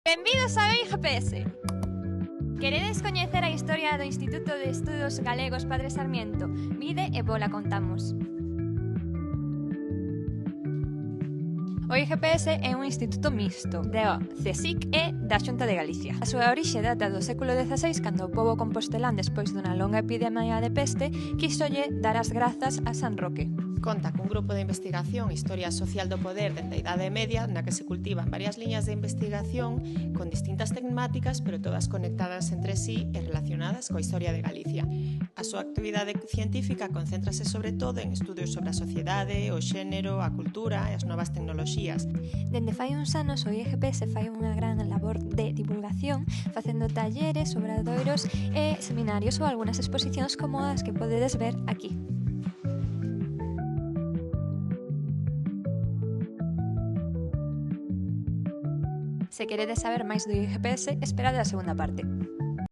Benvidos ao IGPS. Queredes coñecer a historia do Instituto de Estudos Galegos Padre Sarmiento? Vide e vola contamos. O IGPS é un instituto mixto do CSIC e da Xunta de Galicia. A súa orixe data do século XVI, cando o pobo compostelán, despois dunha longa epidemia de peste, quíxolle dar as grazas a San Roque. Conta cun grupo de investigación Historia Social do Poder dende a Idade Media, na que se cultivan varias liñas de investigación con distintas temáticas, pero todas conectadas entre sí e relacionadas coa historia de Galicia. A súa actividade científica concéntrase sobre todo en estudios sobre a sociedade, o xénero, a cultura e as novas tecnoloxías. Dende fai uns anos o IGPS fai unha gran labor de divulgación, facendo talleres, obradoiros e seminarios ou algunhas exposicións como as que podedes ver aquí. Se queredes saber máis do IGPS, esperade a segunda parte.